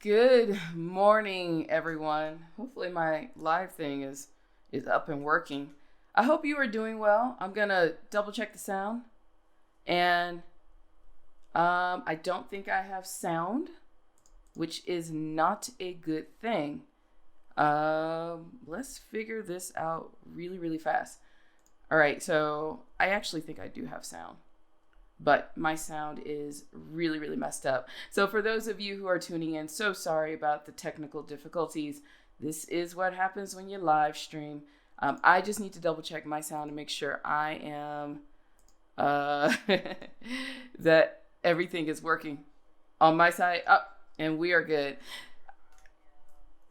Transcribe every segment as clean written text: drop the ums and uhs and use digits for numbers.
Good morning, everyone. Hopefully my live thing is up and working. I hope you are doing well. I'm gonna double check the sound, and I don't think I have sound, which is not a good thing. Let's figure this out really fast. All right, so I actually think I do have sound, but my sound is really messed up. So for those of you who are tuning in, so sorry about the technical difficulties. This is what happens when you live stream. I just need to double check my sound and make sure I am that everything is working on my side. And we are good.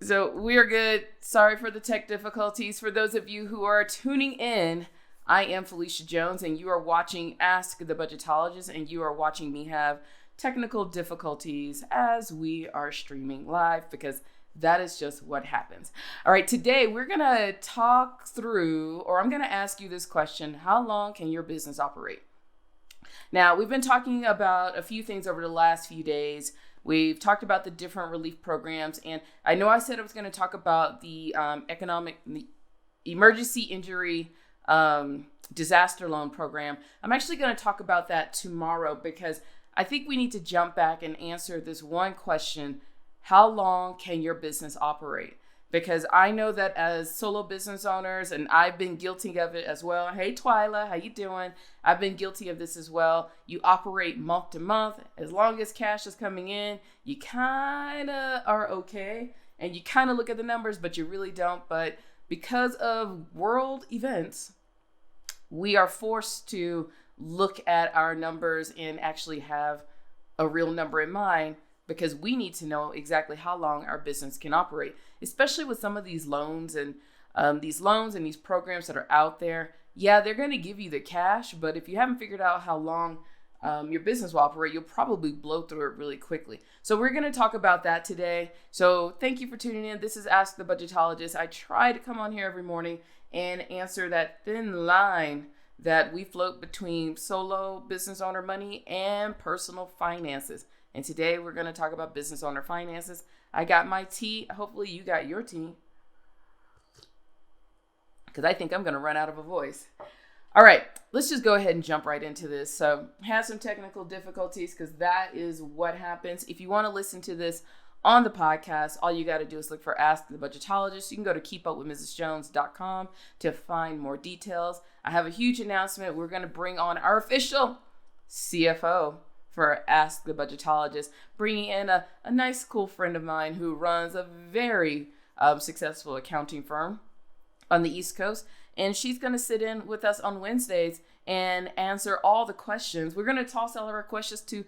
So we are good. Sorry for the tech difficulties. For those of you who are tuning in, I am Phylecia Jones, and you are watching Ask the Budgetologist, and you are watching me have technical difficulties as we are streaming live, because that is just what happens. All right, today we're going to talk through, or I'm going to ask you this question: how long can your business operate? Now, we've been talking about a few things over the last few days. We've talked about the different relief programs, and I know I said I was going to talk about the emergency injury disaster loan program. I'm actually going to talk about that tomorrow, because I think we need to jump back and answer this one question: how long can your business operate? Because I know that as solo business owners, and I've been guilty of it as well. Hey, Twyla, how you doing? I've been guilty of this as well. You operate month to month. As long as cash is coming in, you kind of are okay. And you kind of look at the numbers, but you really don't. But because of world events, we are forced to look at our numbers and actually have a real number in mind, because we need to know exactly how long our business can operate, especially with some of these loans and these programs that are out there. Yeah, they're going to give you the cash, but if you haven't figured out how long your business will operate, you'll probably blow through it really quickly. So we're going to talk about that today. So thank you for tuning in. This is Ask the Budgetologist. I try to come on here every morning and answer that thin line that we float between solo business owner money and personal finances. And today we're going to talk about business owner finances. I got my tea. Hopefully you got your tea, because I think I'm going to run out of a voice. All right, let's just go ahead and jump right into this. So, had some technical difficulties, because that is what happens. If you want to listen to this on the podcast, all you got to do is look for Ask the Budgetologist. You can go to keepupwithmrsjones.com to find more details. I have a huge announcement. We're going to bring on our official CFO for Ask the Budgetologist, bringing in a nice, cool friend of mine who runs a very successful accounting firm on the East Coast. And she's going to sit in with us on Wednesdays and answer all the questions. We're going to toss all of our questions to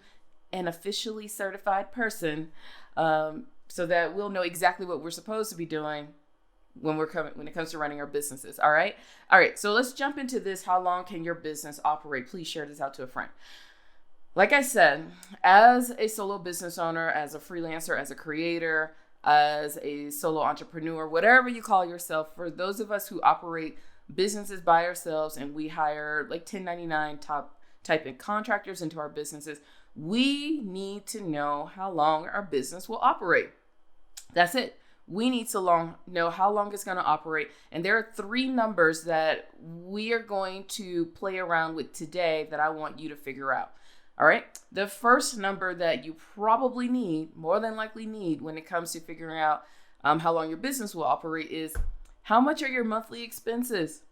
an officially certified person, so that we'll know exactly what we're supposed to be doing when it comes to running our businesses. All right. So let's jump into this. How long can your business operate? Please share this out to a friend. Like I said, as a solo business owner, as a freelancer, as a creator, as a solo entrepreneur, whatever you call yourself, for those of us who operate businesses by ourselves and we hire like 1099 type of contractors into our businesses, we need to know how long our business will operate. That's it. We need to know how long it's going to operate. And there are 3 numbers that we are going to play around with today that I want you to figure out. All right. The first number that you probably more than likely need when it comes to figuring out how long your business will operate is: how much are your monthly expenses?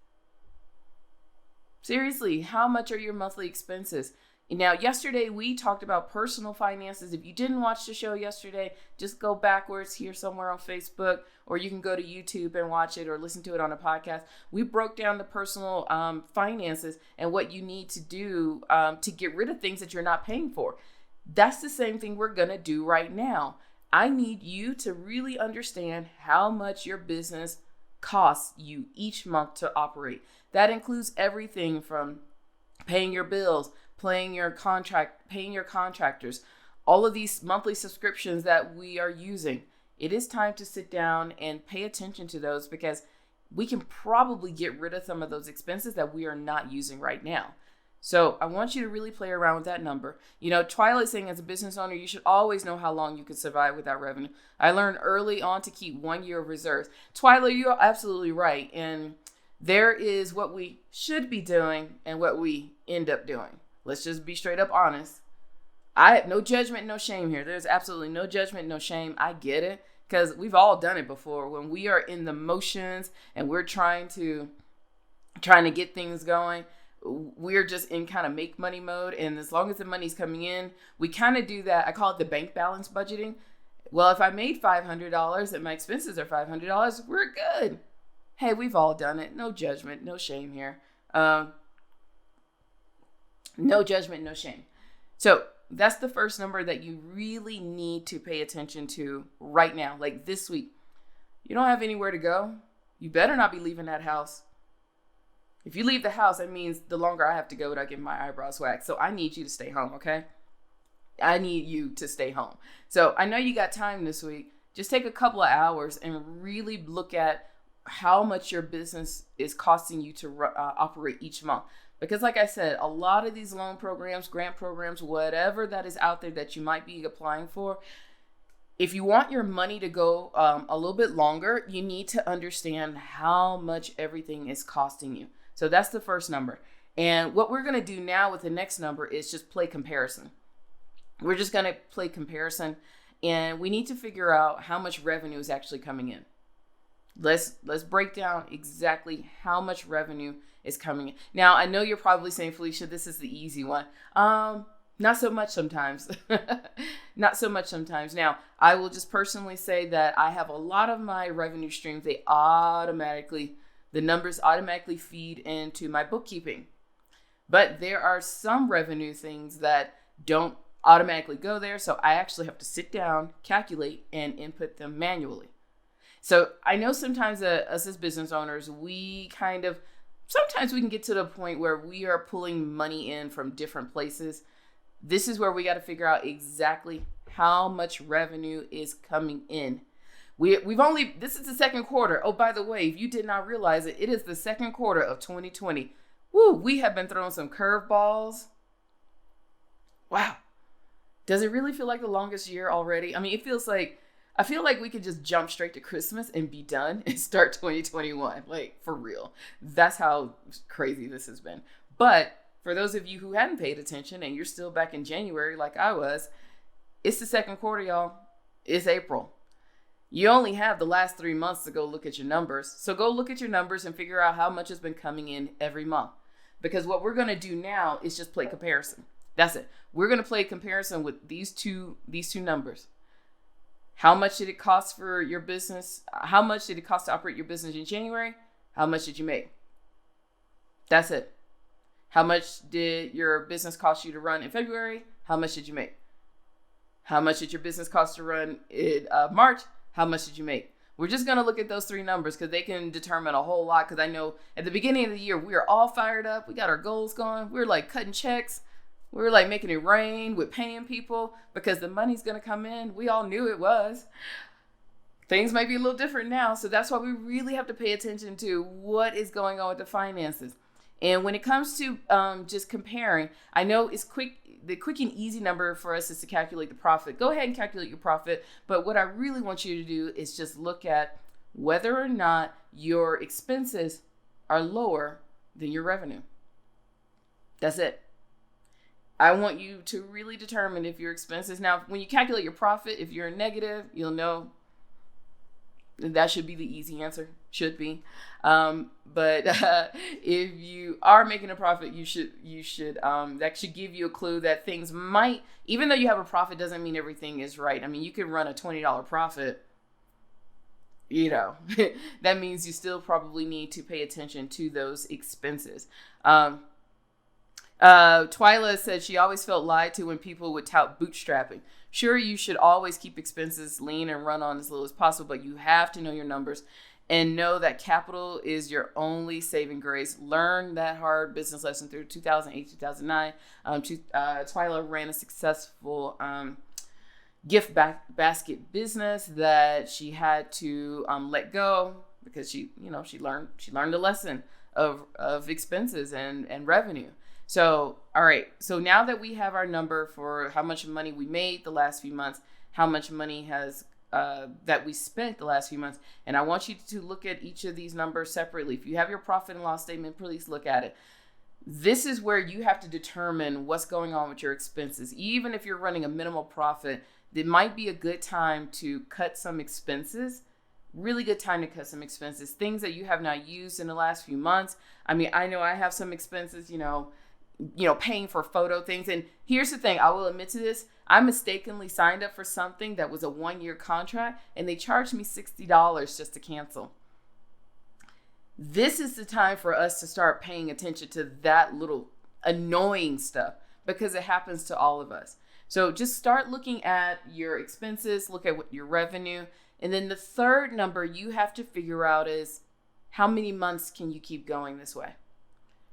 Seriously, how much are your monthly expenses? Now, yesterday we talked about personal finances. If you didn't watch the show yesterday, just go backwards here somewhere on Facebook, or you can go to YouTube and watch it or listen to it on a podcast. We broke down the personal finances and what you need to do to get rid of things that you're not paying for. That's the same thing we're going to do right now. I need you to really understand how much your business costs you each month to operate. That includes everything from paying your bills, paying your contractors, all of these monthly subscriptions that we are using. It is time to sit down and pay attention to those, because we can probably get rid of some of those expenses that we are not using right now. So I want you to really play around with that number. Twilight's saying as a business owner, you should always know how long you can survive without revenue. I learned early on to keep 1 year of reserves. Twilight, you're absolutely right. And there is what we should be doing and what we end up doing. Let's just be straight up honest. I have no judgment, no shame here. There's absolutely no judgment, no shame. I get it because we've all done it before. When we are in the motions and we're trying to get things going, we're just in kind of make money mode. And as long as the money's coming in, we kind of do that. I call it the bank balance budgeting. Well, if I made $500 and my expenses are $500, we're good. Hey, we've all done it. No judgment, no shame here. No judgment, no shame. So that's the first number that you really need to pay attention to right now, like this week. You don't have anywhere to go. You better not be leaving that house. If you leave the house, that means the longer I have to go without getting my eyebrows waxed. So I need you to stay home, okay? I need you to stay home. So I know you got time this week. Just take a couple of hours and really look at how much your business is costing you to operate each month. Because like I said, a lot of these loan programs, grant programs, whatever that is out there that you might be applying for, if you want your money to go a little bit longer, you need to understand how much everything is costing you. So that's the first number. And what we're going to do now with the next number is just play comparison. We're just going to play comparison, and we need to figure out how much revenue is actually coming in. Let's break down exactly how much revenue is coming in. Now, I know you're probably saying, Phylecia, this is the easy one. Not so much sometimes. Not so much sometimes. Now, I will just personally say that I have a lot of my revenue streams, the numbers automatically feed into my bookkeeping. But there are some revenue things that don't automatically go there. So I actually have to sit down, calculate, and input them manually. So I know sometimes us as business owners, sometimes we can get to the point where we are pulling money in from different places. This is where we got to figure out exactly how much revenue is coming in. This is the second quarter. Oh, by the way, if you did not realize it, it is the second quarter of 2020. Woo, we have been throwing some curveballs. Wow. Does it really feel like the longest year already? I mean, I feel like we could just jump straight to Christmas and be done and start 2021. Like, for real. That's how crazy this has been. But for those of you who hadn't paid attention and you're still back in January like I was, it's the second quarter, y'all. It's April. You only have the last 3 months to go look at your numbers. So go look at your numbers and figure out how much has been coming in every month. Because what we're going to do now is just play comparison. That's it. We're going to play comparison with these two numbers. How much did it cost for your business? How much did it cost to operate your business in January? How much did you make? That's it. How much did your business cost you to run in February? How much did you make? How much did your business cost to run in March? How much did you make? We're just going to look at those three numbers because they can determine a whole lot. Because I know at the beginning of the year, we are all fired up. We got our goals going. We're like cutting checks. We're like making it rain with paying people because the money's going to come in. We all knew it was. Things might be a little different now. So that's why we really have to pay attention to what is going on with the finances. And when it comes to just comparing, I know it's quick. The quick and easy number for us is to calculate the profit. Go ahead and calculate your profit. But what I really want you to do is just look at whether or not your expenses are lower than your revenue. That's it. I want you to really determine if your expenses, now when you calculate your profit, if you're negative, you'll know that should be the easy answer, should be. But if you are making a profit, you should that should give you a clue that things might, even though you have a profit, doesn't mean everything is right. I mean, you could run a $20 profit, that means you still probably need to pay attention to those expenses. Twyla said she always felt lied to when people would tout bootstrapping. Sure, you should always keep expenses lean and run on as little as possible, but you have to know your numbers and know that capital is your only saving grace. Learn that hard business lesson through 2008, 2009. Twyla ran a successful gift basket business that she had to let go because she learned the lesson of expenses and revenue. So, all right. So now that we have our number for how much money we made the last few months, how much money has that we spent the last few months, and I want you to look at each of these numbers separately. If you have your profit and loss statement, please look at it. This is where you have to determine what's going on with your expenses. Even if you're running a minimal profit, it might be a good time to cut some expenses. Really good time to cut some expenses. Things that you have not used in the last few months. I mean, I know I have some expenses, paying for photo things. And here's the thing, I will admit to this. I mistakenly signed up for something that was a 1-year contract, and they charged me $60 just to cancel. This is the time for us to start paying attention to that little annoying stuff, because it happens to all of us. So just start looking at your expenses, look at what your revenue. And then the third number you have to figure out is, how many months can you keep going this way?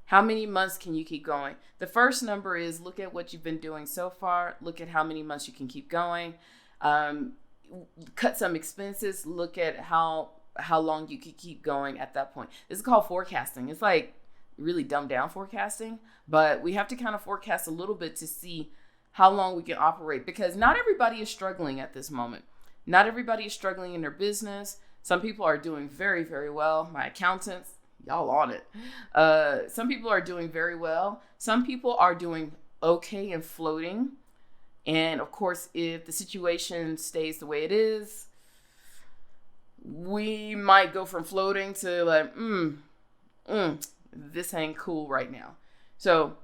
How many months can you keep going? The first number is, look at what you've been doing so far. Look at how many months you can keep going. Cut some expenses. Look at how long you could keep going at that point. This is called forecasting. It's like really dumbed down forecasting, but we have to kind of forecast a little bit to see how long we can operate, because not everybody is struggling at this moment. Not everybody is struggling in their business. Some people are doing very, very well. My accountants, y'all on it. Some people are doing very well. Some people are doing okay and floating. And of course, if the situation stays the way it is, we might go from floating to like, this ain't cool right now. So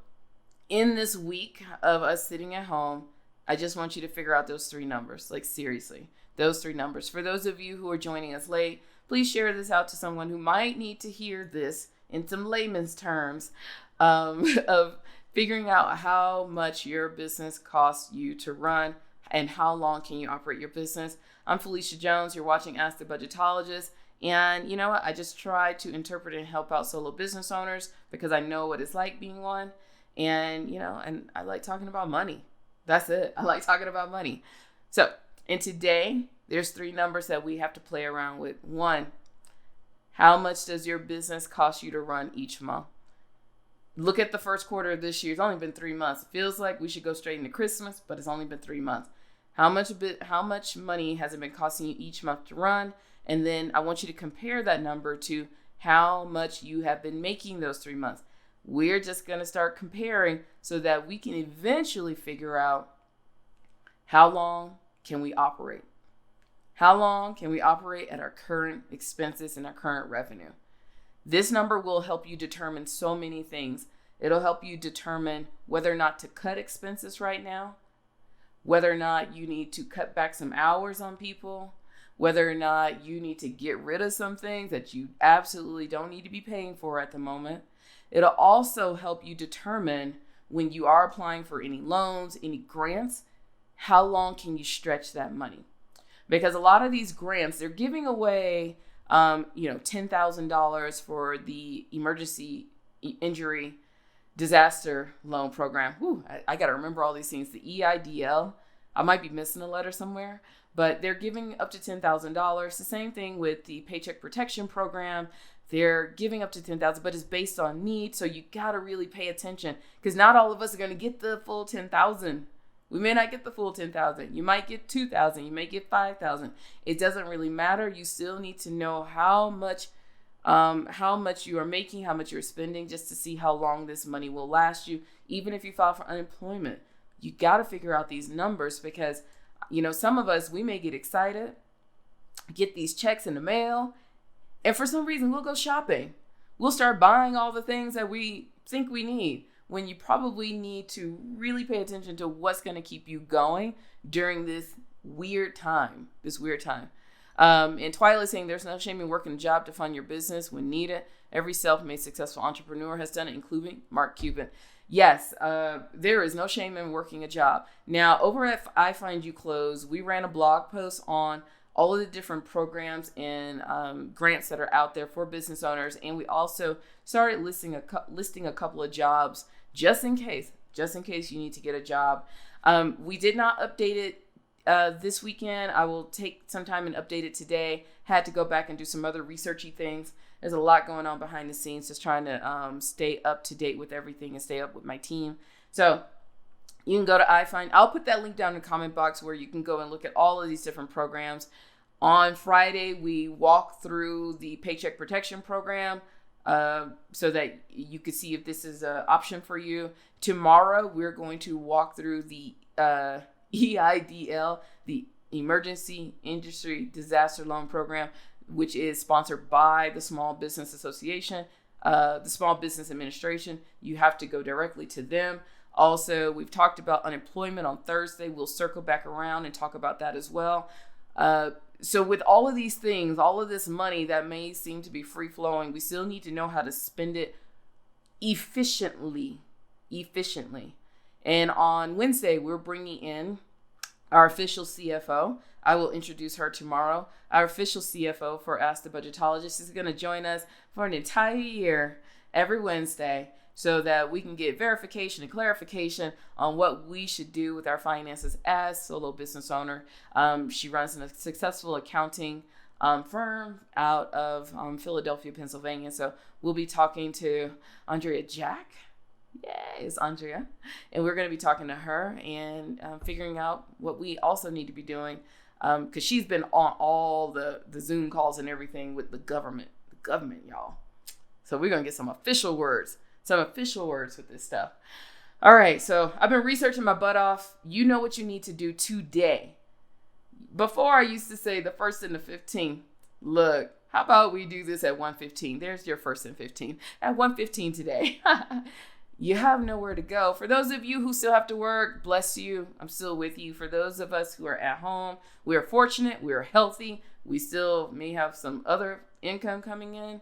in this week of us sitting at home, I just want you to figure out those 3 numbers. Like, seriously, those 3 numbers. For those of you who are joining us late, please share this out to someone who might need to hear this in some layman's terms, of figuring out how much your business costs you to run and how long can you operate your business. I'm Phylecia Jones. You're watching Ask the Budgetologist. And you know what? I just try to interpret and help out solo business owners because I know what it's like being one. And, and I like talking about money. That's it. I like talking about money. So, and today, there's 3 numbers that we have to play around with. 1, how much does your business cost you to run each month? Look at the first quarter of this year. It's only been 3 months. It feels like we should go straight into Christmas, but it's only been 3 months. How much money has it been costing you each month to run? And then I want you to compare that number to how much you have been making those 3 months. We're just going to start comparing so that we can eventually figure out how long can we operate. How long can we operate at our current expenses and our current revenue? This number will help you determine so many things. It'll help you determine whether or not to cut expenses right now, whether or not you need to cut back some hours on people, whether or not you need to get rid of some things that you absolutely don't need to be paying for at the moment. It'll also help you determine, when you are applying for any loans, any grants, how long can you stretch that money? Because a lot of these grants, they're giving away, $10,000 for the emergency injury disaster loan program. I got to remember all these things. The EIDL, I might be missing a letter somewhere, but they're giving up to $10,000. The same thing with the Paycheck Protection Program. They're giving up to $10,000, but it's based on need. So you got to really pay attention, because not all of us are going to get the full $10,000. We may not get the full $10,000. You might get $2,000. You may get $5,000. It doesn't really matter. You still need to know how much you are making, how much you're spending, just to see how long this money will last you. Even if you file for unemployment, you got to figure out these numbers, because, some of us, we may get excited, get these checks in the mail, and for some reason we'll go shopping. We'll start buying all the things that we think we need, when you probably need to really pay attention to what's going to keep you going during this weird time. And Twyla is saying, there's no shame in working a job to fund your business when needed. Every self-made successful entrepreneur has done it, including Mark Cuban. Yes, there is no shame in working a job. Now, over at iFind You Close, we ran a blog post on all of the different programs and grants that are out there for business owners. And we also started listing a couple of jobs just in case you need to get a job. We did not update it this weekend. I will take some time and update it today. Had to go back and do some other researchy things. There's a lot going on behind the scenes, just trying to stay up to date with everything and stay up with my team. So you can go to iFind. I'll put that link down in the comment box where you can go and look at all of these different programs. On Friday, we walk through the Paycheck Protection Program so that you can see if this is an option for you. Tomorrow, we're going to walk through the EIDL, the Emergency Industry Disaster Loan Program, which is sponsored by the Small Business Association, the Small Business Administration. You have to go directly to them. Also, we've talked about unemployment on Thursday. We'll circle back around and talk about that as well. So with all of these things, all of this money that may seem to be free flowing, we still need to know how to spend it efficiently. And on Wednesday, we're bringing in our official CFO. I will introduce her tomorrow. Our official CFO for Ask the Budgetologist is going to join us for an entire year every Wednesday, so that we can get verification and clarification on what we should do with our finances as solo business owner. She runs a successful accounting firm out of Philadelphia, Pennsylvania. So we'll be talking to Andrea Jack. Yes, Andrea. And we're going to be talking to her and figuring out what we also need to be doing, because she's been on all the Zoom calls and everything with the government, y'all. So we're going to get some official words with this stuff. All right, so I've been researching my butt off. You know what you need to do today. Before, I used to say the 1st and the 15th. Look, how about we do this at 1:15? There's your 1st and 15th. At 1:15 today. You have nowhere to go. For those of you who still have to work, bless you. I'm still with you. For those of us who are at home, we are fortunate. We are healthy. We still may have some other income coming in.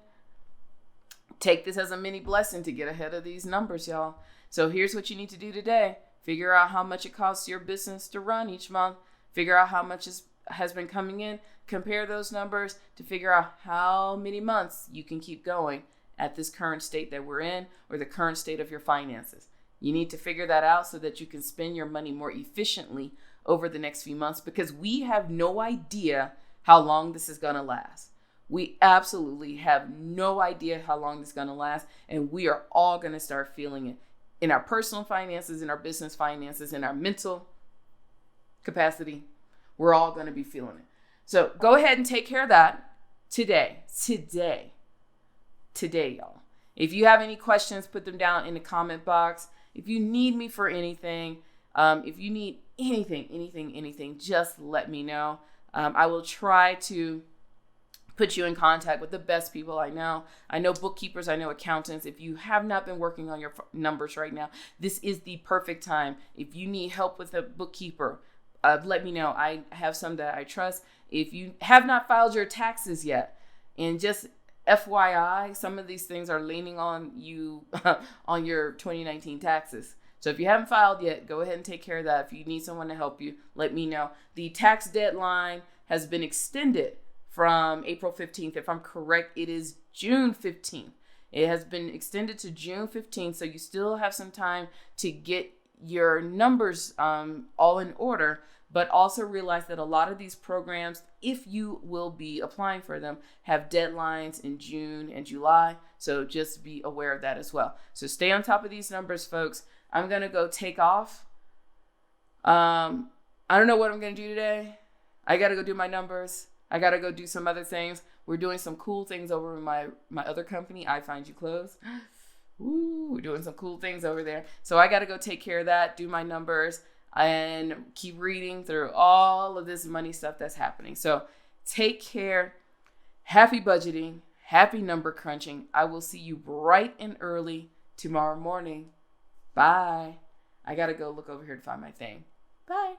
Take this as a mini blessing to get ahead of these numbers, y'all. So here's what you need to do today. Figure out how much it costs your business to run each month. Figure out how much has been coming in. Compare those numbers to figure out how many months you can keep going at this current state that we're in, or the current state of your finances. You need to figure that out so that you can spend your money more efficiently over the next few months, because we have no idea how long this is going to last. We absolutely have no idea how long this is going to last, and we are all going to start feeling it in our personal finances, in our business finances, in our mental capacity. We're all going to be feeling it. So go ahead and take care of that today, y'all. If you have any questions, put them down in the comment box. If you need me for anything, if you need anything, just let me know. I will try to put you in contact with the best people I know. I know bookkeepers, I know accountants. If you have not been working on your numbers right now, this is the perfect time. If you need help with a bookkeeper, let me know. I have some that I trust. If you have not filed your taxes yet, and just FYI, some of these things are leaning on you on your 2019 taxes. So if you haven't filed yet, go ahead and take care of that. If you need someone to help you, let me know. The tax deadline has been extended from April 15th. If I'm correct, it is June 15th. It has been extended to June 15th, so you still have some time to get your numbers all in order, but also realize that a lot of these programs, if you will be applying for them, have deadlines in June and July, so just be aware of that as well. So stay on top of these numbers, folks. I'm going to go take off. I don't know what I'm going to do today. I got to go do my numbers. I got to go do some other things. We're doing some cool things over in my other company, iFind You Clothes. Ooh, we're doing some cool things over there. So I got to go take care of that, do my numbers, and keep reading through all of this money stuff that's happening. So take care. Happy budgeting. Happy number crunching. I will see you bright and early tomorrow morning. Bye. I got to go look over here to find my thing. Bye.